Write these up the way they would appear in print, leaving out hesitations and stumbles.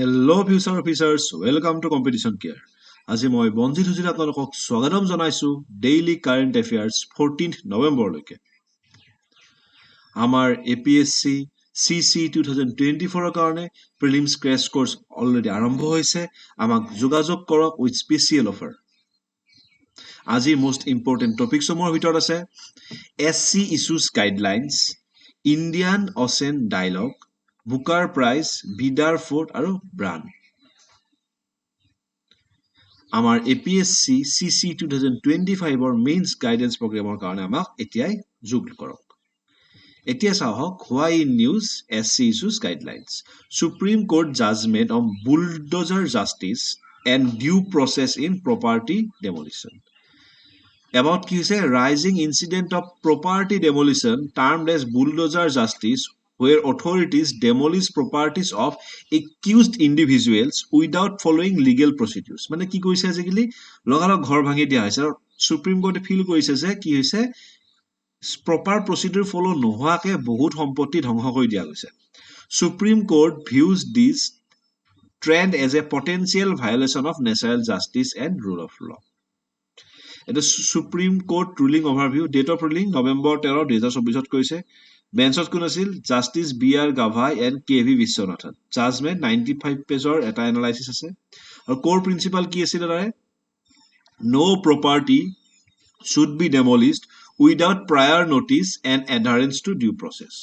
Hello future officers, welcome to Competition Care. আজি মই বঞ্জিত হুজিৰ আপোনালোকক স্বাগতম জনাইছো ডেইলি কাৰেণ্ট এফেয়াৰ্স 14th নৱেম্বৰলৈকে। আমাৰ APSC CC 2024 কাৰণে প্ৰিলিমছ ক্ৰেছ কোৰ্স অলৰেডি আৰম্ভ হৈছে। আমাক যোগাযোগ কৰক উইথ স্পেচিয়েল অফাৰ। আজি মোস্ট ইম্পৰ্টেন্ট টপিকসমূহৰ ভিতৰত আছে SC issues guidelines, Indian ocean dialogue, Booker prize, Bidar fort আৰু ব্ৰাণ্ড। আমাৰ APSC CC 2025 মেইনছ গাইডেন্স প্ৰগ্ৰামৰ কাৰণে আমাক এতিয়াই যোগ কৰক। এতিয়া চাওক why in news SC issues guidelines. Supreme Court judgment on bulldozer justice and due process in property demolition. About কি হৈছে rising incident of property demolition termed as bulldozer justice where authorities demolish properties of accused individuals without following legal procedures. মানে কি কৈছে আজিকালি লগালগ ঘৰ ভাঙি দিয়া হৈছে আৰু সুপ্ৰিম কোৰ্টে ফিল কৰিছে যে কি হৈছে proper procedure follow নোহোৱাকে বহুত সম্পত্তি ধ্বংস কৰি দিয়া গৈছে। Supreme Court views this trend as a potential violation of natural justice and rule of law. এটা supreme court ruling overview date of ruling November 13 2024 কৈছে। বেঞ্চত কোন আছিল justice BR Gavai and KV Viswanathan. Judgement 95 পেজৰ এটা এনালাইসিস আছে আৰু কোৰ প্ৰিন্সিপাল কি আছিল তাৰে no property should be demolished without prior notice and adherence to due process.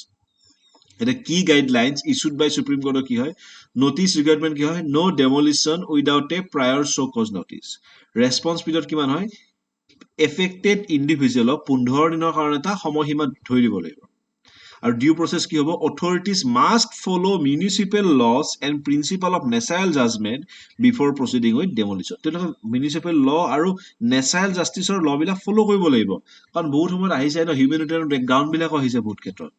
এটা key guidelines issued by Supreme Court কি হয় notice requirement কি হয় no demolition without a prior show cause notice. Response period কিমান হয় affected individual 15 দিনৰ কাৰণে এটা সময়সীমা ধৰি দিব লাগিব। আৰু ডিউ প্ৰসেস কি হ'ব authorities must follow municipal laws and principle of natural judgment before proceeding with demolition. তেওঁলোকে municipal law আৰু natural justice ৰ law বিলাক ফলো কৰিব লাগিব কাৰণ বহুত সময়ত আহিছে ন humanitarian background বিলাক আহিছে বহুত ক্ষেত্ৰত।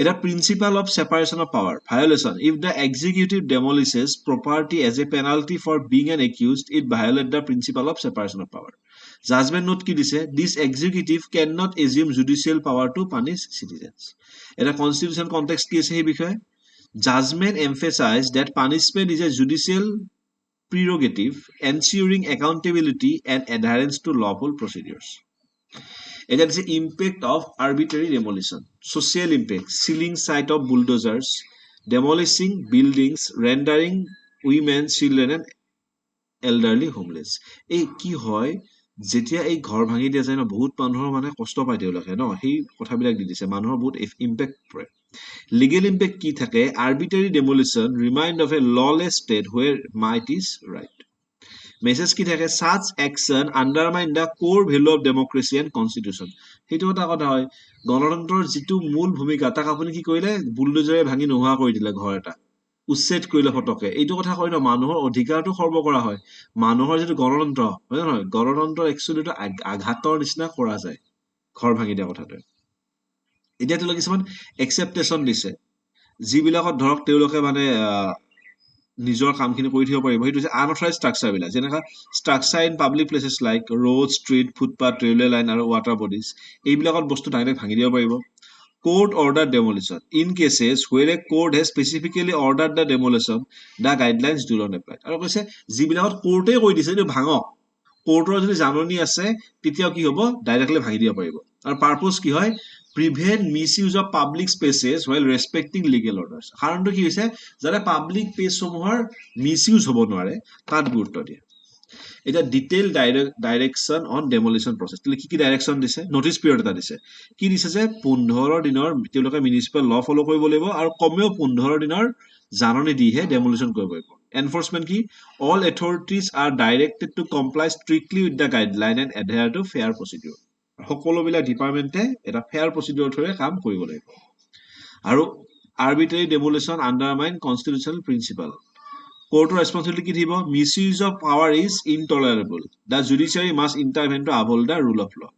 এটা principle of separation of power violation if the executive demolishes property as a penalty for being an accused it violates the principle of separation of power. Judgment note কি দিছে this executive cannot assume judicial power to punish citizens. এটা constitution context কি আছে এই বিষয়ে judgment emphasized that punishment is a judicial prerogative ensuring accountability and adherence to lawful procedures. It is the impact of arbitrary demolition social impact sealing site of bulldozers demolishing buildings rendering women children and elderly homeless. এই কি হয় যেতিয়া এই ঘৰ ভাঙি দিয়া যায় ন বহুত মানুহৰ মানে কষ্ট পায় তেওঁলোকে ন সেই কথাবিলাক দি দিছে মানুহৰ বহুত ইম্পেক্ট পৰে। লিগেল ইম্পেক্ট কি থাকে arbitrary demolition remind of a lawless state where might is right. Message কি থাকে such action undermine the core value of democracy and constitution. সেইটো এটা কথা হয় গণতন্ত্ৰৰ যিটো মূল ভূমিকা তাক আপুনি কি কৰিলে বুলডোজাৰে ভাঙি নোহোৱা কৰি দিলে ঘৰ এটা উচ্ছেদ কৰিলে ফটকে এইটো কথা কয় ন মানুহৰ অধিকাৰটো খৰ্ব কৰা হয় মানুহৰ যেটো গণতন্ত্ৰ হয় নহয় গণতন্ত্ৰ একচুয়ালি এটা আঘাতৰ নিচিনা কৰা যায় ঘৰ ভাঙি দিয়া কথাটো। এতিয়া তেওঁলোকে কিছুমান একসেপ্টেশন দিছে যিবিলাকত ধৰক তেওঁলোকে মানে নিজৰ কামখিনি কৰি থাকিব পাৰিব সেইটো যে আনঅথৰাইজ ষ্ট্ৰাকচাৰ বিলাক যেনেকা structure in public places like road street footpath railway line আৰু ৱাটাৰ বডিজ এইবিলাকত বস্তু ডাইৰেক্ট ভাঙি দিব পাৰিব। Court ordered demolition. In cases where a court has specifically ordered the demolition, the guidelines do not apply. আৰু কৈছে যিবিলাকত কোৰ্টে কৈ দিছে যে ভাঙক কোৰ্টৰ যদি জাননী আছে তেতিয়া কি হ'ব ডাইৰেক্টলি ভাঙি দিব পাৰিব। আৰু পাৰপজ কি হয় prevent misuse of public spaces while respecting legal orders. কাৰণটো কি হৈছে যাতে পাব্লিক প্লেস সমূহৰ মিসইউজ হ'ব নোৱাৰে তাত গুৰুত্ব দিয়ে। এটা ডিটেইল ডাইৰেকশন অন ডেমলিশন প্ৰসেস তেলে কি ডাইৰেকশন দিছে নোটিস পিৰিয়ড এটা দিছে কি দিছে যে 15 দিনৰ তেওঁলোকে মিউনিসিপাল ল ফলো কৰিব লাগিব আৰু কমেও 15 দিনৰ জাননী দিহে ডেমলিশন কৰিব পাৰিব। এনফোর্সমেন্ট কি all authorities are directed to comply strictly with the guideline and adhere to fair procedure. সকলো বিলাক ডিপাৰ্টমেন্টে এটা ফেয়াৰ প্ৰসিডিউৰ থৰে কাম কৰিব লাগিব। আৰু arbitrary demolition undermine constitutional principle. Court responsibility কি দিব misuse of power is intolerable. The judiciary must intervene to uphold the rule of law.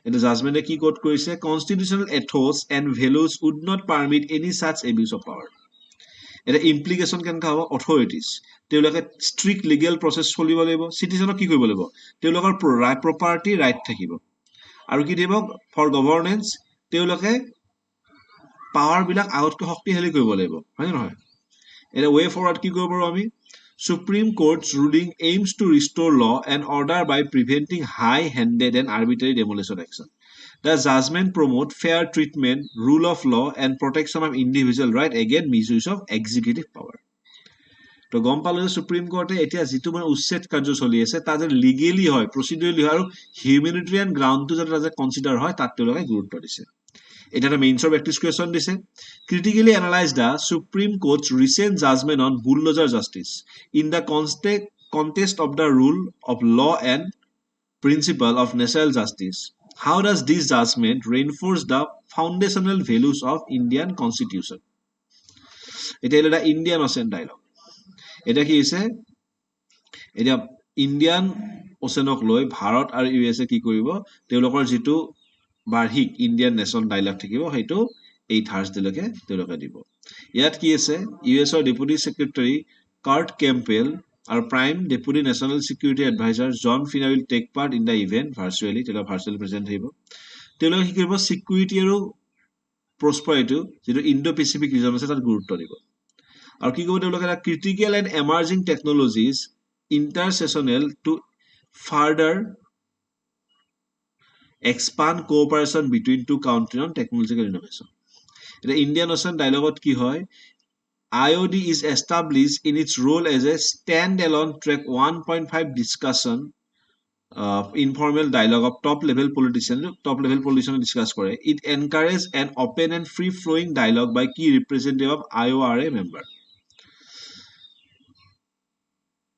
In the judgment কি কোট কৰিছে constitutional ethos and values would not permit any such abuse of power. এটা implication কেনকা হ'ব authorities তেওঁলোকে strict legal process চলিব লাগিব citizenক কি কৰিব লাগিব তেওঁলোকৰ property right থাকিব আৰু কি দিব for governance তেওঁলোকে পাৱাৰ বিলাক আগতকৈ শক্তিশালী কৰিব লাগিব হয় নহয় এটা way forward কি কৰিব পাৰো আমি Supreme Court's ruling aims to restore law and order by preventing high-handed and arbitrary demolition action. The judgment promote fair treatment, rule of law, and protection of individual right against misuse of executive power. তো গম পালো যে supreme কোৰ্টে এতিয়া যিটো মানে উচ্ছেদ কাৰ্য চলি আছে তাত যে লিগেলি হয় প্ৰচিডিউৰেলি হয় আৰু হিউমেনিটেৰিয়ান গ্ৰাউণ্ডটো যাতে তাতে কনচিডাৰ হয় তাত তেওঁলোকে গুৰুত্ব দিছে এটা মেইনছৰ প্ৰেক্টিছ কুৱেশ্যন দিছে critically analyze the Supreme Court's recent judgment on bulldozer justice in the context of the rule of law and principle of natural justice. How does this judgment reinforce the foundational values of Indian Constitution? এটা এটা Indian ocean dialog এটা কি হৈছে এতিয়া Indian অচেনক লৈ ভাৰত আৰু USA কি কৰিব তেওঁলোকৰ যিটো বাৰ্ষিক ইণ্ডিয়ান নেশ্যন ডায়লগ থাকিব সেইটো এই থাৰ্ছডেলৈকে তেওঁলোকে দিব ইয়াত কি আছে ইউএছৰ ডেপুটি ছেক্ৰেটাৰী কাৰ্ট কেম্পেল আৰু prime deputy national security adviser Jon Finer will take part in the event virtually তেওঁলোকে ভাৰ্চুৱেলি প্ৰেজেণ্ট থাকিব তেওঁলোকে কি কৰিব ছিকিউৰিটি আৰু প্ৰস্পাৰিটি যিটো ইণ্ডো পেচিফিক ৰিজন আছে তাত গুৰুত্ব দিব আৰু কি কৰিব তেওঁলোকে এটা critical and emerging technologies intersessional to further expand cooperation between two countries on technological innovation. The Indian Ocean dialogue ki hoy IOD is established in its role as a standalone track 1.5 discussion informal dialogue of top level politicians discuss kore. It encourages an open and free flowing dialogue by key representative of IORA member.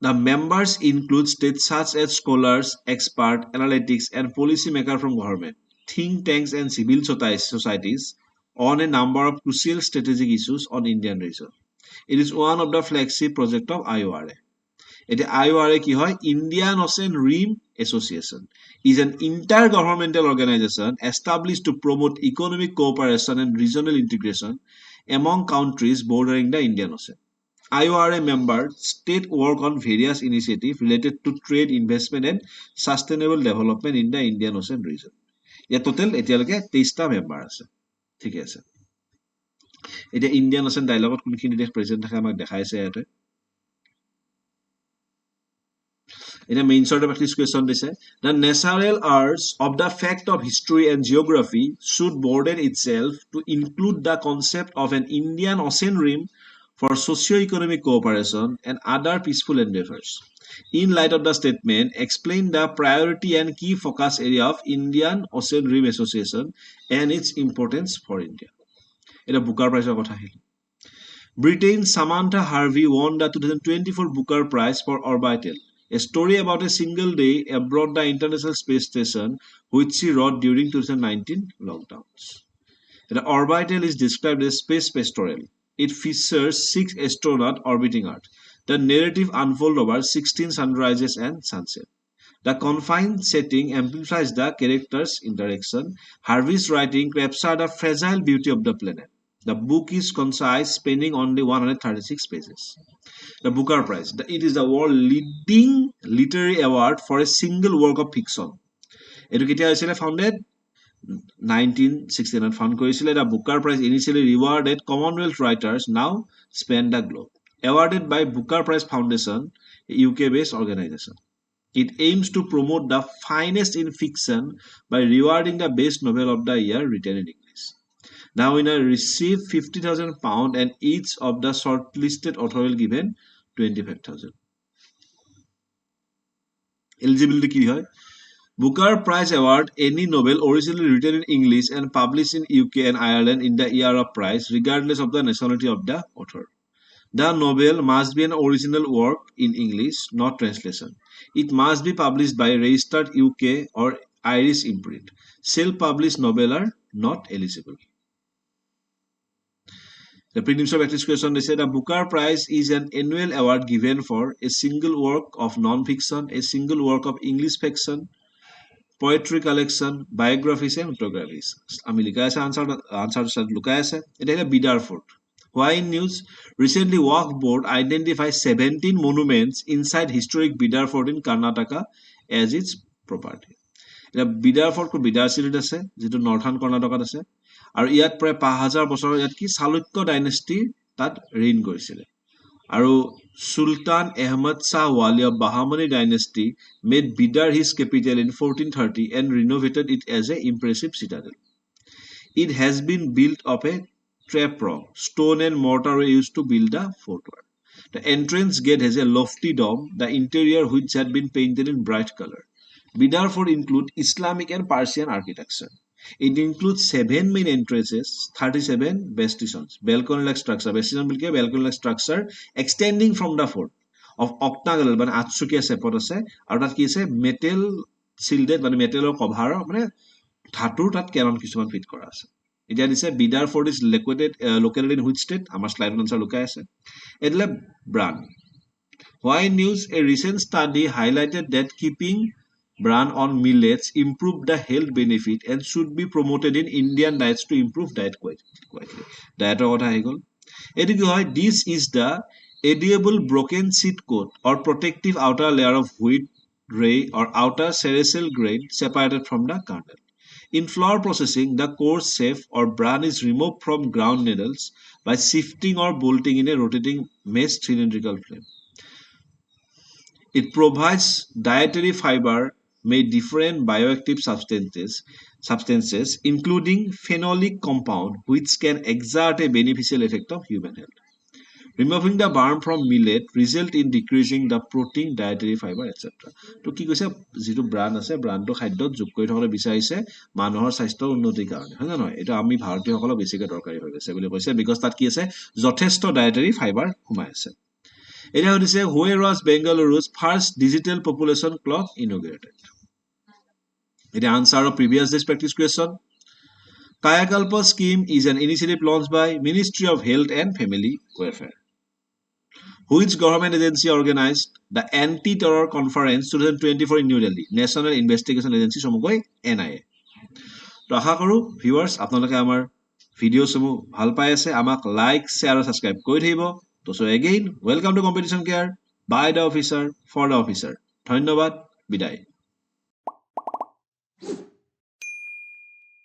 The members include states such as scholars, experts, analytics, and policymakers from government, think tanks, and civil societies on a number of crucial strategic issues on Indian region. It is one of the flagship projects of IORA. IORA ki hoy Indian Ocean Rim Association is an intergovernmental organization established to promote economic cooperation and regional integration among countries bordering the Indian Ocean. IORA members state work on various initiatives related to trade, investment, and sustainable development in the Indian Ocean region. Yeah, total এতিয়ালৈকে 23টা member আছে ঠিক আছে এতিয়া Indian ocean ডায়লগত কোনখিনি দেশ present থাকে আমাক দেখাইছে ইয়াতে এটা মেইনছৰ প্ৰেক্টিছ কুৱেশ্যন দিছে the natural arts of the fact of history and geography should broaden itself to include the concept of an Indian Ocean rim for socio-economic cooperation and other peaceful endeavors. In light of the statement, explain the priority and key focus area of Indian Ocean Rim Association and its importance for India. It's a Booker Prize. Britain's Samantha Harvey won the 2024 Booker Prize for Orbital, a story about a single day aboard the International Space Station which she wrote during 2019 lockdowns. The Orbital is described as space pastoral. It features 6 astronauts orbiting Earth. The narrative unfolds over 16 sunrises and sunsets. The confined setting amplifies the characters' interaction. Harvey's writing captures the fragile beauty of the planet. The book is concise, spanning only 136 pages. The Booker Prize. It is the world's leading literary award for a single work of fiction. It was founded 1969 found কৰিছিলে the Booker Prize initially rewarded Commonwealth writers now span the globe awarded by Booker Prize Foundation a UK based organization it aims to promote the finest in fiction by rewarding the best novel of the year written in English now winner receive £50,000 and each of the shortlisted author will given 25,000 eligibility ki hoy Booker Prize Award any novel originally written in English and published in UK and Ireland in the year of prize regardless of the nationality of the author. The novel must be an original work in English, not translation. It must be published by a registered UK or Irish imprint. Self-published novels are not eligible. The prelims of practice question they said the Booker Prize is an annual award given for a single work of non-fiction, a single work of English fiction, poetry collection, biographies, and autographies. আমি লিখা আছে answer লুকাই আছে এটা Bidar Fort. Why in news? Recently, Waqf Board identified 17 monuments inside historic Bidar Fort in Karnataka as its property. এটা Bidar Fort ko Bidar city আছে যেটো northern কৰ্ণাটকাত আছে আৰু ইয়াত প্ৰায় 5000 বছৰ ইয়াত কি চালুক্য ডাইনেষ্টি তাত ৰেইন কৰিছিলে আৰু Sultan Ahmad Shah Wali of Bahmani dynasty made Bidar his capital in 1430 and renovated it as an impressive citadel. It has been built of a trap rock. Stone and mortar were used to build the fort. The entrance gate has a lofty dome, the interior which had been painted in bright color. Bidar Fort includes Islamic and Persian architecture. It includes 7 main entrances, 37 bastions, balcony-like structure. Bastion will balcony-like structure extending from the fort of octagonal, মানে আঠচুকীয়া শেপত আছে আৰু তাত কি আছে metal shielded মানে মেটেলৰ cover মানে ধাতুৰ তাত কেনন কিছুমান ফিট কৰা আছে এতিয়া দিছে Bidar fort is located in which state আমাৰ শ্লাইডত আনসাৰ লুকাই আছে এডলে ব্ৰান Why News, a recent study highlighted that keeping bran on millets improve the health benefit and should be promoted in Indian diets to improve diet quietly. Diet কথা আহি গ'ল এইটো কি হয় this is the edible broken seed coat or protective outer layer of wheat ray or outer cereal grain separated from the kernel. In flour processing, the coarse chaff or bran is removed from ground needles by shifting or bolting in a rotating mesh cylindrical frame. It provides dietary fiber made different bioactive substances, including phenolic compound, which can exert a beneficial effect on human health. Removing the bran from millet result in decreasing the protein, dietary fiber, etc. তো কি কৈছে যেটো bran আছে ব্ৰানটো খাদ্যত যোগ কৰি থবলৈ বিচাৰিছে মানুহৰ স্বাস্থ্যৰ উন্নতিৰ কাৰণে হয় না নহয় এটা আমি ভাৰতীয়সকলক বেছিকৈ দৰকাৰী হৈ গৈছে বুলি কৈছে বিকজ তাত কি আছে যথেষ্ট ডায়েটাৰী ফাইবাৰ সোমাই আছে এটা হৈছে where was Bengaluru's first digital population clock inaugurated the answer of previous day's practice question Kayakalpa scheme is an initiative launched by Ministry of Health and Family Welfare Which government agency organized the Anti-Terror Conference 2024 in New Delhi? National Investigation Agency সমুকৈ NIA তো আশা কৰোঁ viewers আপোনালোকে আমাৰ ভিডিঅ'সমূহ ভাল পাই আছে আমাক like share আৰু subscribe কৰি থাকিব তো so again welcome to competition care by the officer for the officer ধন্যবাদ বিদায়